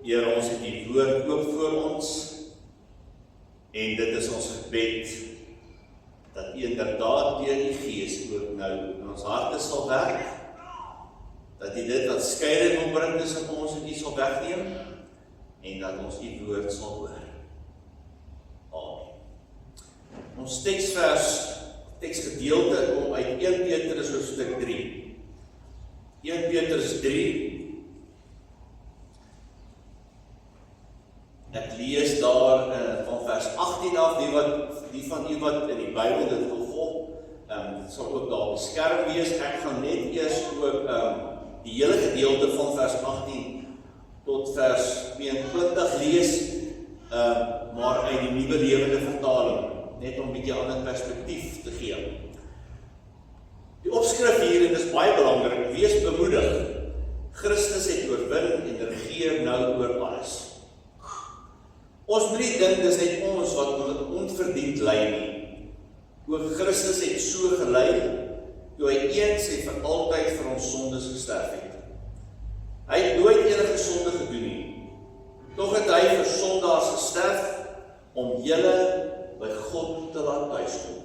Here, ons het die woord oop voor ons, en dit is ons gebed, dat U inderdaad deur die Gees ook nou in ons harte sal werk, dat U dit wat skeiding wil bring tussen ons en U sal wegneem, en dat ons U woord sal hoor. Amen. Ons teksgedeelte kom uit 1 Petrus hoofstuk 3. 1 Petrus 3. Ek lees daar van vers 18 af, die van u wat in die Bybel dit wil volg, sal ook daar op die skerm wees. Ek gaan net eers ook die hele gedeelte van vers 18 tot vers 22 lees, maar uit die Nuwe Lewende Vertaling, net om 'n bietjie ander perspektief te gee. Die opskrif hier, en dit is baie belangrik, wees bemoedig. Christus het oorwin en regeer nou oor alles. Ons moet nie dink dis net ons wat onverdiend ly nie. Ook Christus het so gelei, toe hy eens en vir altyd vir ons sondes gesterf het. Hy het nooit enige sonde gedoen nie. Tog het hy vir sondaars gesterf, om julle by God te laat tuiskom.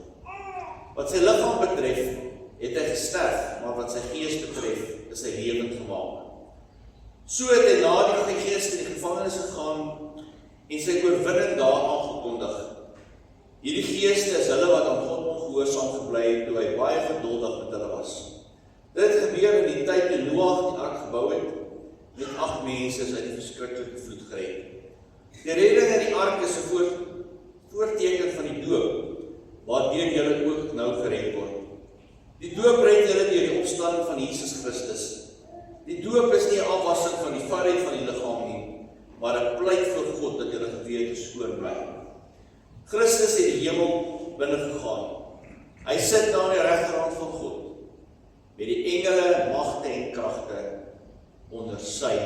Wat sy liggaam betref, het hy gesterf, maar wat sy gees betref, is hy lewend gemaak. So het hy na die gees in die gevangenis gegaan, en sy oorwinning daar aangekondig. Hierdie geeste is hulle wat aan God ongehoorsaam gebly het, toe hy baie geduldig met hulle was. Dit gebeur in die tyd toe Noag die ark gebou het, met 8 mense uit die verskriklike vloed gered. Die redding in die ark is 'n voorteken van die doop, waardeur julle ook nou gered word. Die doop red julle deur die opstanding van Jesus Christus. Die doop is nie 'n afwassing van die vuilheid van die liggaam nie, maar 'n pleit vir God dat julle gewete skoon bly. Christus het die hemel binne gegaan. Hy sit daar aan die regterhand van God, met die engele, magte en kragte onder sy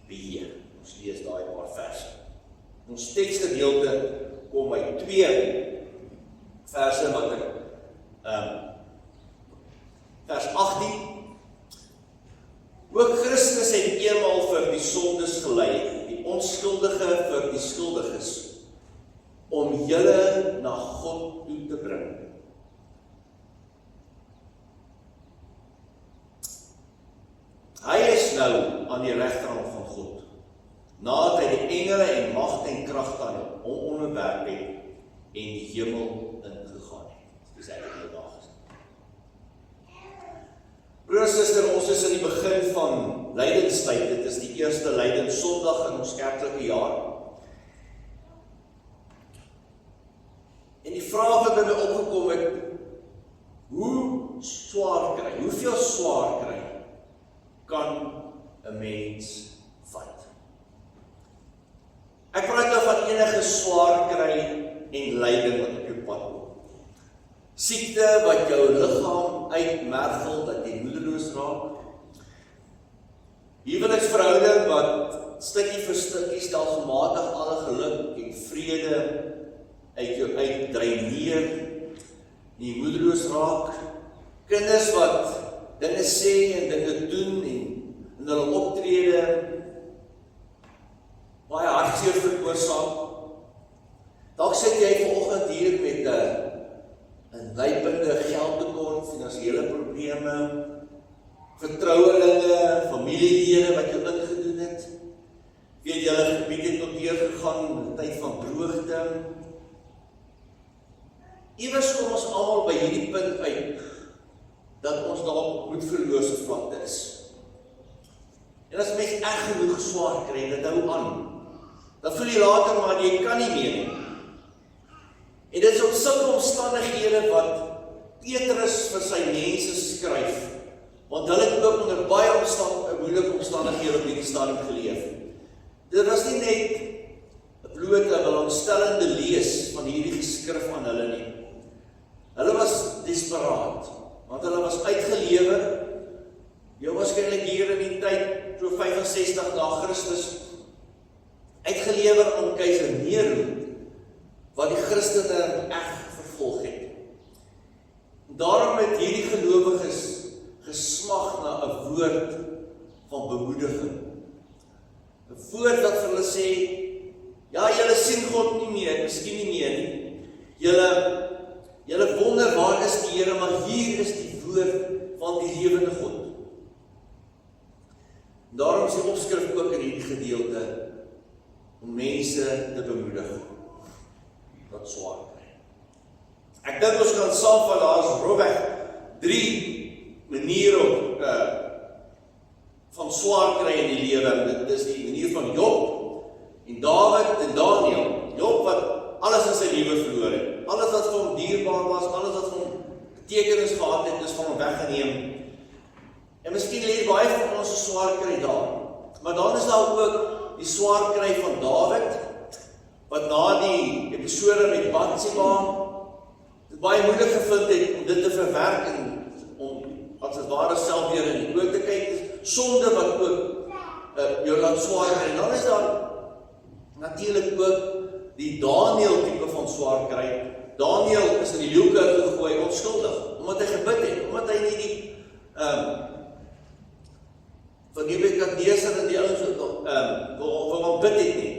beheer. Ons lees daai paar verse. Ons teksgedeelte kom uit 2 verse wat ek vers 18. Ook Christus het eenmaal vir die sondes gelei, die onskuldige vir die skuldiges, om julle na God toe te bring. Hy is nou aan die regterhand van God, nadat hy die engele en magte en kragte aan hom onderwerp het en die hemel ingegaan het. Dis eintlik nou daar gesê. Broers en susters, ons is in die begin van lydenstyd. Dit is die eerste lydenssondag in ons kerklike jaar. En die vraag wat by my opgekom het, hoeveel swaar kry kan 'n mens vat? Ek praat nou van enige swaar kry en lyding wat op jou pad kom. Siekte wat jou liggaam uitmergel, dat jy moedeloos raak. Huweliksverhouding wat stukkie vir stukkie stelselmatig alle geluk en vrede uit jou uitdreineer, en jy moedeloos raak. Kinders wat dinge sê en dinge doen en hulle optrede baie hartseer veroorsaak. Dalk sit jy vanoggend hier met 'n lypende geldtekort, finansiële probleme, vertrouelinge, familielede wat jou ingedoen het. Weet julle gebied het tot deurgegaan in 'n tyd van droogte. Iewers kom ons almal by hierdie punt uit, dat ons dalk moedverlose vlakte is. En as mens echt genoeg swaar kry, dit hou aan, dan voel jy later maar jy kan nie meer nie. En dit is op sulke omstandighede wat Petrus vir sy mense skryf, want hulle het ook onder baie moeilike omstandighede op hierdie stadium geleef. Dit was nie net 'n blote belangstellende lees van hierdie geskrif aan hulle nie. Hulle was desperaat, want hulle was uitgelewer. Jou waarskynlik hier in die tyd, so 65 na Christus, uitgelewer aan keiser Nero, wat die Christene echt vervolg het. Daarom het hierdie gelowiges gesmag na 'n woord van bemoediging. 'n woord wat vir hulle sê, ja, julle sien God nie meer, miskien nie meer nie. Julle wonder waar is die Here, maar hier is die woord van die lewende God. Daarom is die opskrif ook in hierdie gedeelte om mense te bemoedig wat swaar kry. Ek dink ons kan saamvat, daar is rofweg 3 maniere van swaar kry in die lewe. Dit is die manier van Job en Dawid en Daniel. Job wat alles in sy lewe verloor het. Alles wat vir hom dierbaar was, alles wat vir hom betekenis gehad het, is van hom weggeneem. En miskien lê baie van ons 'n swaar kry daar. Maar dan is daar ook die swaar kry van Dawid, wat na die episode met Batseba dit baie moeilik gevind het om dit te verwerk en om as het ware self weer in die oog te kyk, sonde wat ook jou laat swaar kry. En dan is daar natuurlik ook die Daniel tipe van swaar kry. Daniel is in die leeukuil gegooi onskuldig, omdat hy gebid het, omdat hy nie die van Nebukadneser en die ouens wil hom bid het nie,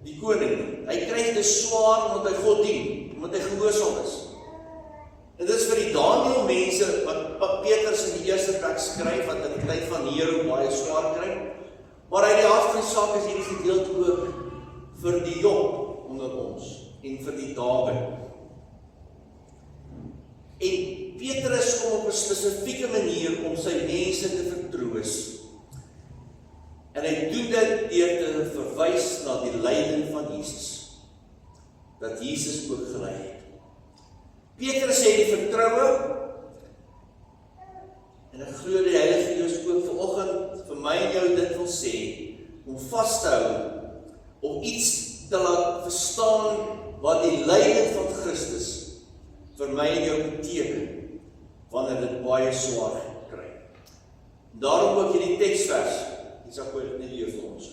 die koning nie. Hy kry dit swaar omdat hy God dien, omdat hy gehoorsaam is. En dit is vir die Daniel mense wat Petrus in die eerste plek skryf, wat in die tyd van Nero baie swaar kry. Maar uit die hart van die saak is hierdie gedeelte ook vir die Job onder ons en vir die Dawid. En Petrus kom op 'n spesifieke manier om sy mense te vertroos. En hy doen dit deur te verwys na die lyding van Jesus, dat Jesus ook gelei het. Petrus het die vertroue, en ek glo die Heilige Gees ook vanoggend vir my en jou dit wil sê, om vas te hou, om iets te laat verstaan wat die lyding van Christus vir my en jou beteken, wanneer dit baie swaar kry. Daarom ook hierdie teksvers, die sal ek net lees vir ons.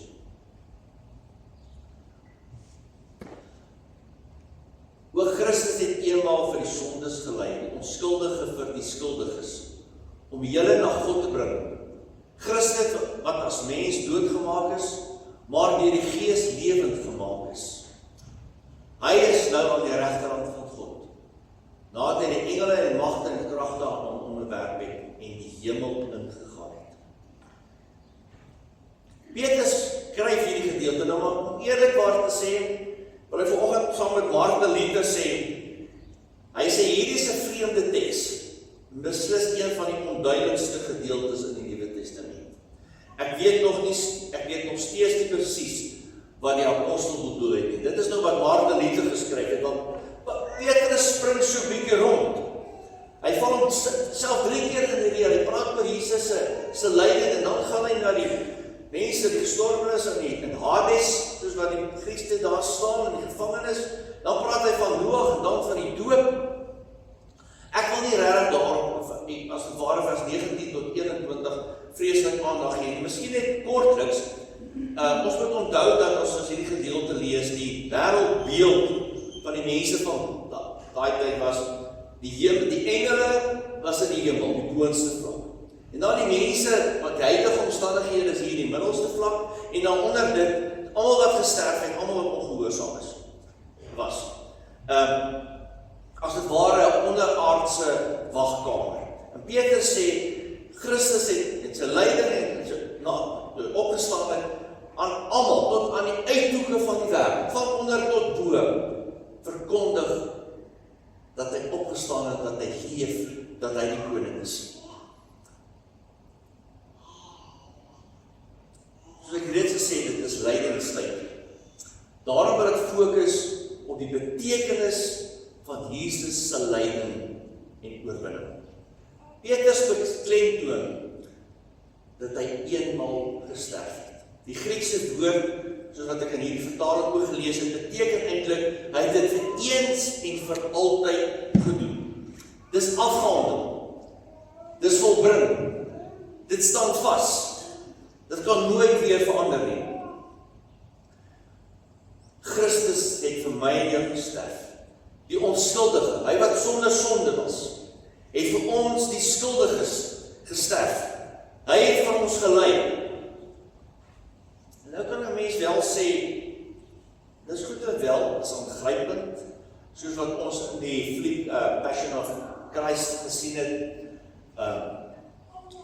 O Christus het eenmaal vir die sondes gelei, die onskuldige vir die skuldiges, om julle na God te bring. Christus wat as mens doodgemaak is, maar deur die Gees lewend gemaak is. Hy is nou aan die regterhand van God, nadat hy die engele en magte en kragte aan hom onderwerp het en die hemel ingegaan het. Petrus skryf hierdie gedeelte, nou maar om eerlikwaar te sê, wil ek vanoggend saam met Martin Luther sê, hy sê hierdie is 'n vreemde teks, beslis een van die onduidelikste gedeeltes in die Nuwe Testament. Ek weet nog steeds nie presies wat die apostel bedoel het nie. Dit is nou wat Martin Luther geskryf het, want Petrus spring so bietjie rond. Hy val homself 3 keer in die weer, hy praat oor Jesus se lyding en dan gaan hy na die mense die gestorwe is in Hades, soos wat die Christen daar staan in die gevangenis, dan praat hy van Noag en dan van die doop. Ek wil nie regtig daarop, as het ware vers 19 tot 21, vreeslik aandag gee. Miskien net kortliks, ons moet onthou dat as hierdie gedeelte lees, die wêreldbeeld van die mense van daai tyd was, die engele was in die hemel, die boonste vlak. En dan die mense, wat die huidige omstandighede is hier in die middelste vlak, en dan onder dit, almal wat gesterf het, almal wat ongehoorsaam was. As het ware 'n onderaardse wagkamer. En Petrus sê, Christus het sy lyding en sy opgestaan het aan almal, tot aan die uithoeke van die wêreld, van onder tot bo, verkondig dat hy opgestaan het, dat hy leef, dat hy die koning is. Soos ek reeds gesê, dit is lydingstyd. Daarom wil ek fokus op die betekenis van Jesus se lyding en oorwinning. Petrus beklemtoon dat hy eenmaal gesterf het. Die Griekse woord, soos wat ek in hierdie vertaling ook gelees het, beteken eintlik, hy het dit vir eens en vir altyd gedoen. Dis afgehandel. Dis volbring. Dit staan vas. Dit kan nooit weer verander nie. Christus het vir my en jou gesterf. Die onskuldige, hy wat sonder sonde was, het vir ons die skuldiges gesterf. Hy het vir ons gelei. En nou kan 'n mens mens wel sê, dis goed en wel, is aangrypend, soos wat ons in die fliek Passion of Christ gesien het,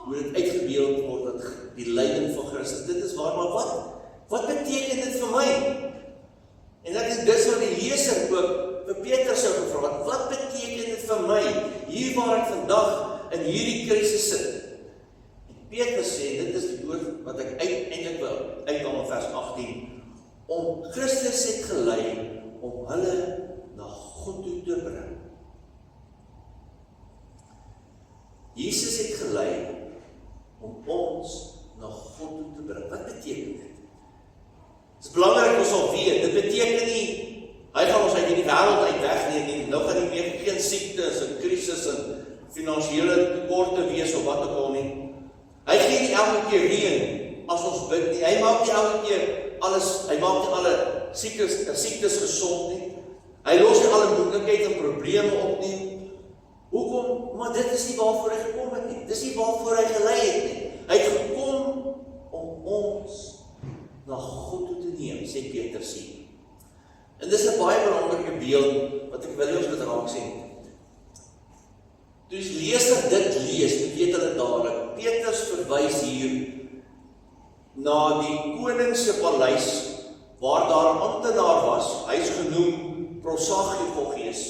hoe dit uitgebeeld word, dat die lyding van Christus, dit is waar, maar wat beteken dit vir my? En ek het dis wat die leser ook vir Petrus sou gevra het, wat beteken dit vir my, hier waar ek vandag in hierdie krisis sit? En Petrus sê, dit is die woord wat ek eintlik wil uithaal in vers 18, om Christus het gelei, om hulle na God toe te bring. Jesus het gelei, om ons na God toe te bring. Wat beteken dit? Het is belangrijk ons al weet, dit beteken nie, hy gaan ons uit die wêreld uit wegneem nie, nou gaan nie meer geen siektes en krisis en finansiële tekorte wees of wat ook al nie. Hy gee nie elke keer reën as ons bid nie, hy maak nie elke keer alles, hy maak nie alle siektes gesond nie, hy los nie alle moeilikheid en probleme op nie. Hoekom? Maar dit is nie waarvoor hy gekom het nie, dit is nie waarvoor hy gelei het nie. Hy het gekom om ons na God toe te neem, sê Petrus hier. En dis 'n baie belangrike beeld, wat ek wil hê ons moet raak sien. Toe die leser dit lees, dan weet hulle dadelik, Petrus verwys hier na die koning se paleis, waar daar 'n amptenaar was, hy is genoem Prosagogies,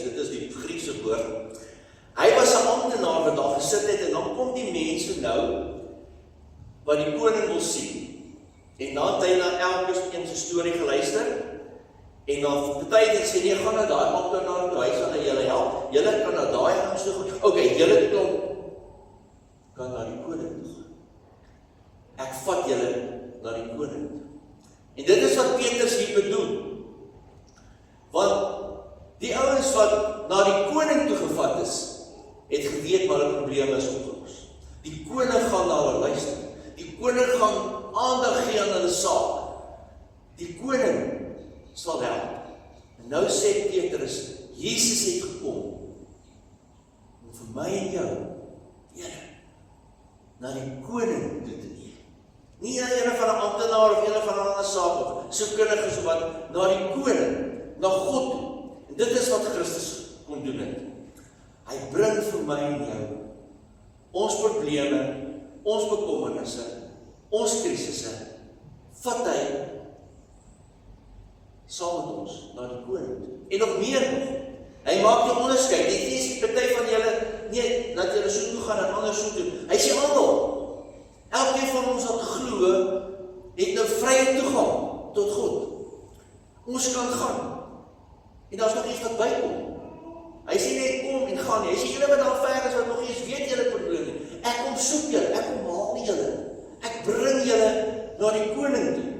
dit is die Griekse woord. Hy was 'n amptenaar wat daar gesit het, en dan kom die mense nou, wat die koning wil sien. En dan het hy na elke een se storie geluister, en dan party het gesê, nee, gaan na daai amptenaar toe, hy sal julle help, julle kan na daai ouens toe gaan, okay, julle kan na die koning toe gaan. Ek vat julle na die koning toe. En dit is wat Petrus hier bedoel. Want die ouens wat na die koning toe gevat is, het geweet maar die probleme is opgelos. Die koning gaan na hulle luister. Die koning gaan aandag gee aan hulle saak. Die koning sal help. En nou sê Petrus, Jesus het gekom om vir my en jou, na die koning toe te neem. Nie na ene van 'n amptenaar of ene van 'n ander saak of so kundiges of wat, na die koning, na God toe. En dit is wat Christus kon doen het. Hy bring vir my en jou ons probleme, ons bekommernisse, ons krisisse, vat hy saam met ons na die koning toe. En nog meer nog, hy maak die onderskeid. Dit is die party van julle, nee, dat julle so toe gaan en ander so doen. Hy sê almal, elkeen van ons wat glo, het nou vrye toegang tot God. Ons kan gaan. En daar is nog iets wat bykom. Hy sê net kom en gaan nie. Hy sê julle wat daar ver is, wat nog eens weet julle probleem nie. Ek kom soek julle, ek kom haal julle. Ek bring julle na die koning toe.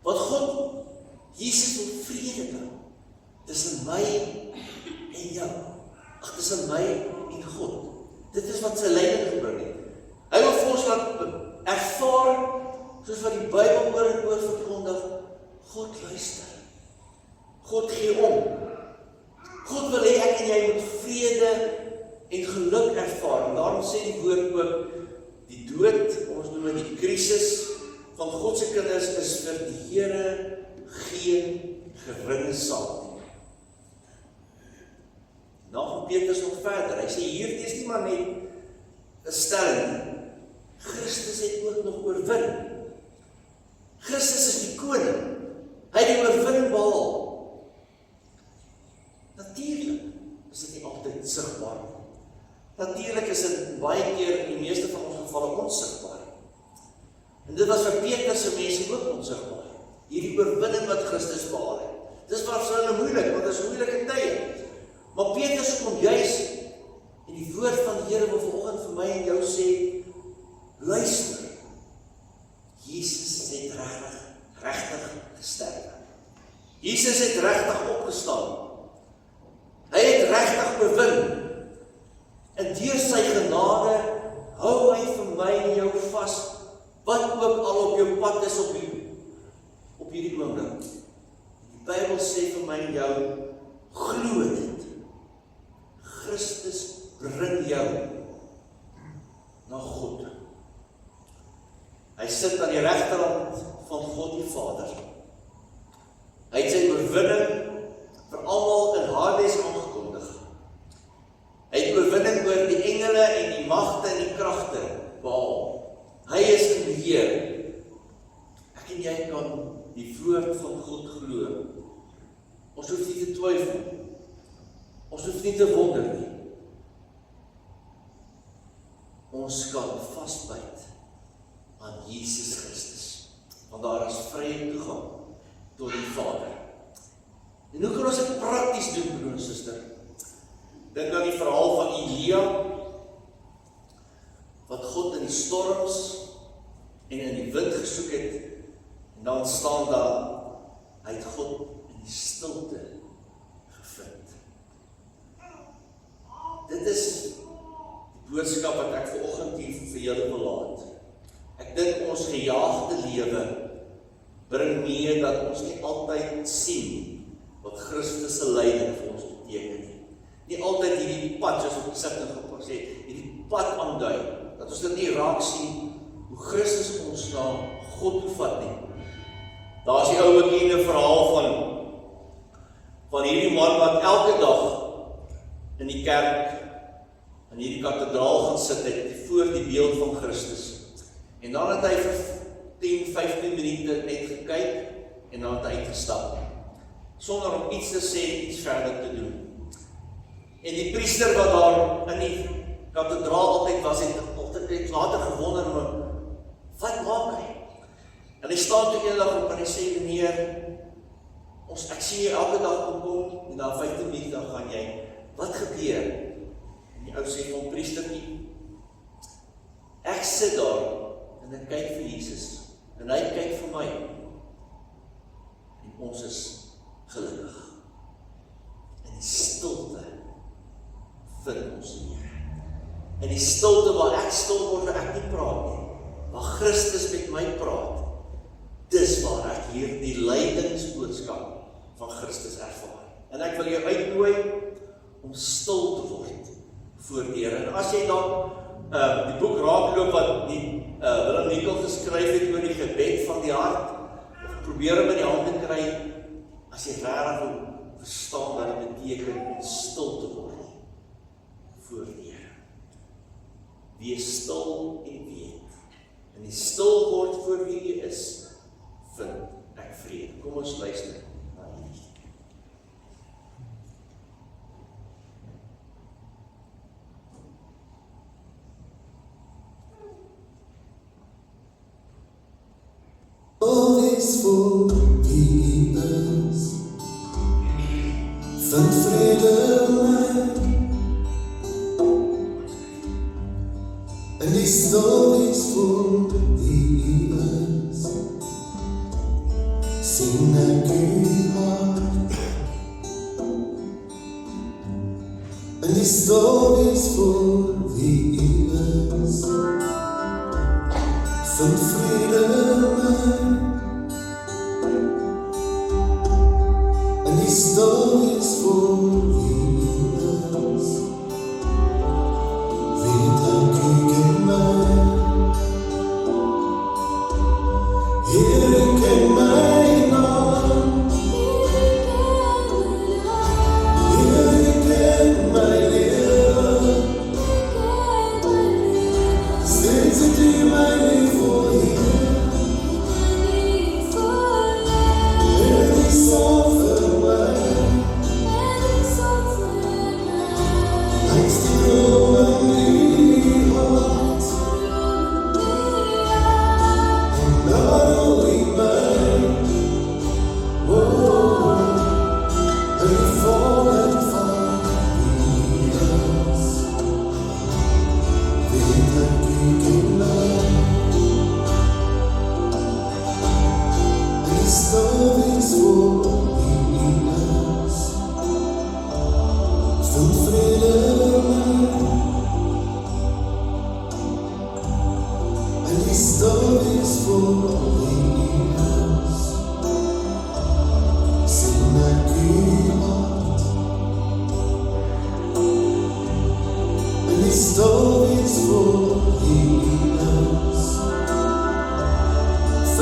Want God, Jesus wil vrede bring tussen my en jou. Ag, tussen my en God. Dit is wat sy lyding gebring het. Hy wil vir ons laat ervaar, soos wat die Bybel oor en oor verkondig, God luister. God gee om. God wil hê ek en jy moet vrede en geluk ervaar. En daarom sê die woord ook, die dood, ons noem dit die krisis van God se kinders, is vir die Here geen geringe saak nie. Nou gaan Petrus nog verder. Hy sê hierdie is nie maar net 'n stelling nie. Christus het ook nog oorwin. Christus is die koning. Hy het die oorwinning behaal. Natuurlik is dit nie altyd sigbaar. Natuurlik is dit baie keer in die meeste van ons gevalle onsigbaar. En dit was vir Petrus se mense ook onsigbaar. Hierdie oorwinning wat Christus behaal het. Dis vir hulle moeilik, want dit is moeilike tye. Maar Petrus kom juis en die woord van die Here wil vanoggend vir my en jou sê, luister. Jesus het regtig gesterf. Jesus het regtig opgestaan. Hy het regtig oorwin. En deur sy genade hou hy vir my en jou vas, wat ook al op jou pad is op hierdie oomblik. Die Bybel sê vir my en jou, glo dit. Christus bring jou na God. Hy sit aan die regterhand van God die Vader. Hy het sy oorwinning vir almal in Hades aangekondig. Hy het oorwinning oor die engele en die magte en die kragte behaal. Hy is in beheer. Ek en jy kan die woord van God glo. Ons hoef nie te twyfel. Ons hoef nie te wonder nie. Ons kan vasbyt aan Jesus Christus, want daar is vrye toegang tot die Vader. En hoe kan ons dit prakties doen, broer en suster? Dink aan die verhaal van Elia, wat God in die storms en in die wind gesoek het, en dan staan daar, hy het God in die stilte gevind. Dit is die boodskap wat ek vanoggend hier vir julle wil laat. Ek dink ons gejaagde lewe bring mee dat ons nie altyd sien wat Christus se lyding vir ons beteken nie. Nie altyd hierdie pad, soos op die sitting gesê, hierdie pad aandui, dat ons dit nie raak sien hoe Christus ons na God toe vat nie. Daar is die ou bekende verhaal van hierdie man wat elke dag in die kerk, in hierdie kathedraal gaan sit het, voor die beeld van Christus. En dan het hy vir 10-15 minute net gekyk, en dan het hy uitgestap, sonder om iets te sê, iets verder te doen. En die priester wat daar in die kathedraal altyd was, het later gewonder, wat maak hy? En hy staan toe eendag op en hy sê, meneer, ek sien jy elke dag kom, en dan 15 minute dan gaan jy, wat gebeur? En die ou sê van priester nie, ek sit daar, en ek kyk vir Jesus, en hy kyk vir my, en ons is gelukkig. In die stilte vind ons nie. In die stilte waar ek stil word, waar ek nie praat nie, waar Christus met my praat, dis waar ek hier die lydingsboodskap van Christus ervaar. En ek wil jou uitnooi om stil te word voor die Here. En as jy dan die boek raakloop wat Willem Nicol geskryf het oor die gebed van die hart, of probeer om in die hand te kry, as jy regtig wil verstaan wat dit beteken om stil te word voor die Here. Wees stil en weet. En die stil word voor wie jy is, vind ek vrede. Kom ons luister na hierdie. Is voor wie is, vind vrede my, en die stil is voor wie is, sien ek u hart, en die stil is voor wie is, vind vrede my, die stil is voor wie is, weet ek u ken my, Here ken my naam, Here ken my lewe, steeds het u my lief voor hier, en die sal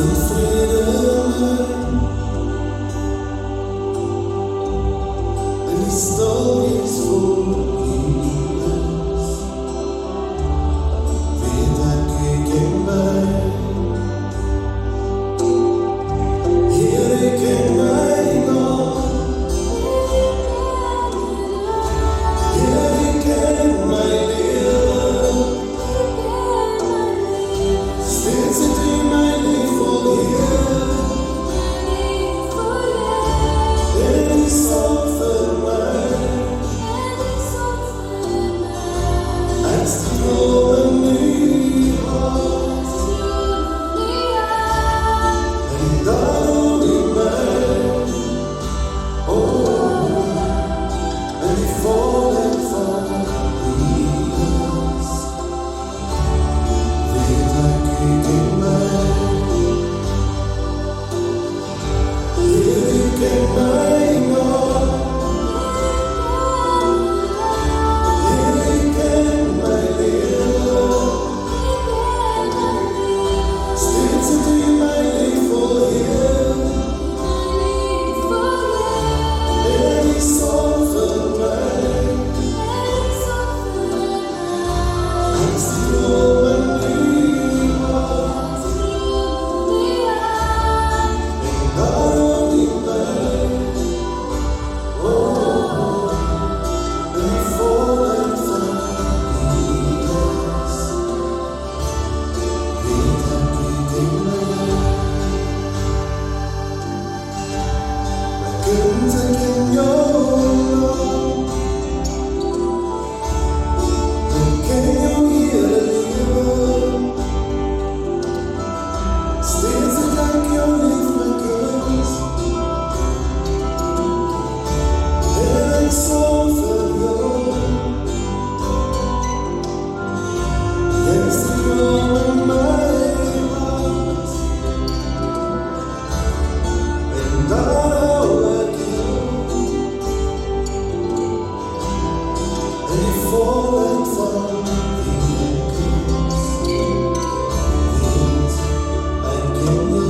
van vrede en die stil is voor Jesus. Weet ek u ken my, Heer, u ken my naam, Heer, u ken my lewe, steeds het u my lief vol Heer, en u sorg vir my, ek stroom in u hart, en daarom u my, en die volheid van Jesus. Weet ek u ken my, Heer, u ken my naam, Heer, u ken my lewe, steeds het u my lief vol Heer, en u sorg vir my, ek stroom in u hart, en daarom u my, en die volheid van Jesus. Weet ek u ken my, my kind, ek ken jou naam, ek ken jou hele lewe, steeds het ek jou lief, my kind, en ek sorg vir jou, jy is die droom in my hart, en daar hou ek jou, en die volheid van Jesus. Weet ek ken jou,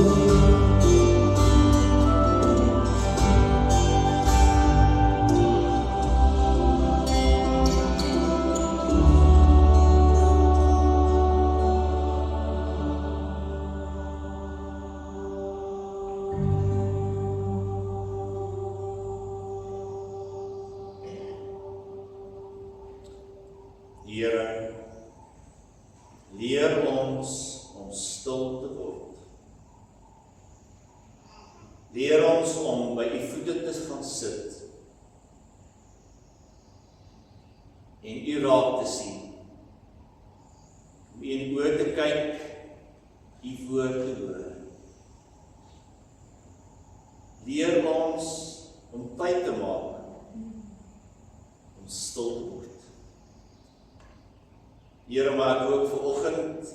Here, leer ons om stil te word. Leer ons om by u voete te gaan sit en u raak te sien, om u in oor te kyk, u woord te hoor. Leer ons om tyd te maak om stil te word. Here, maar ek ook vanoggend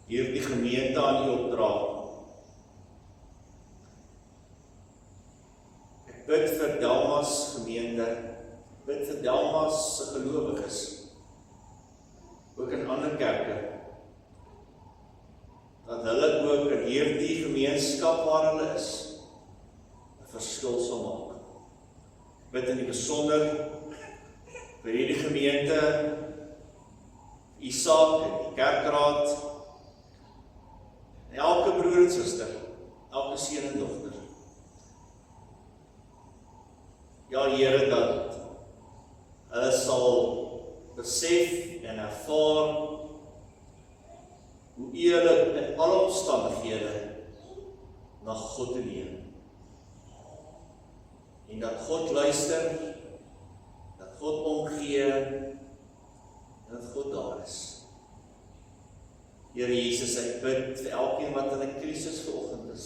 hierdie gemeente aan u opdra. Ek bid vir Delmas gemeente, ek bid vir Delmas se gelowiges, ook in ander kerke, dat hulle ook in hierdie gemeenskap waar hulle is, 'n verskil sal maak. Ek bid in die besonder vir hierdie gemeente, Isak en die kerkraad, en elke broer en suster, elke seun en dogter. Ja, Here, dat hulle sal besef en ervaar hoe u hulle in alle omstandighede na God te neem. En dat God luister, dat God omgee, dat God daar is. Here Jesus, ek bid vir elkeen wat in 'n krisis vanoggend is.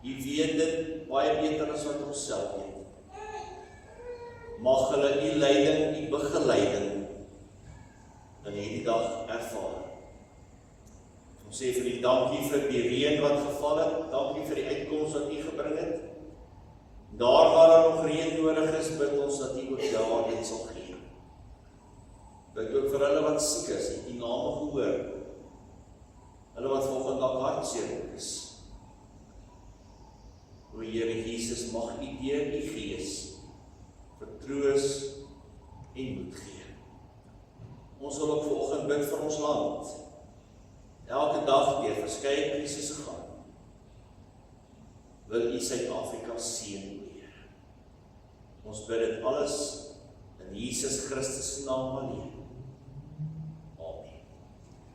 U weet dit baie beter as wat ons self weet. Mag hulle u leiding, u begeleiding in hierdie dag ervaar. Ons sê vir u dankie vir die reën wat geval het, dankie vir die uitkoms wat u gebring het. Daar waar daar nog reën nodig is, bid ons dat u ook daar dit sal gee. Bid ook vir hulle wat siek is, die name gehoor. Hulle wat volgens dalk hartseer is. O Here Jesus, mag U deur U Gees vertroos en moed gee. Ons wil ook vanoggend bid vir ons land. Elke dag deur verskeie krisisse gaan. Wil U Suid-Afrika seën, o Here. Ons bid dit alles in Jesus Christus se naam alleen.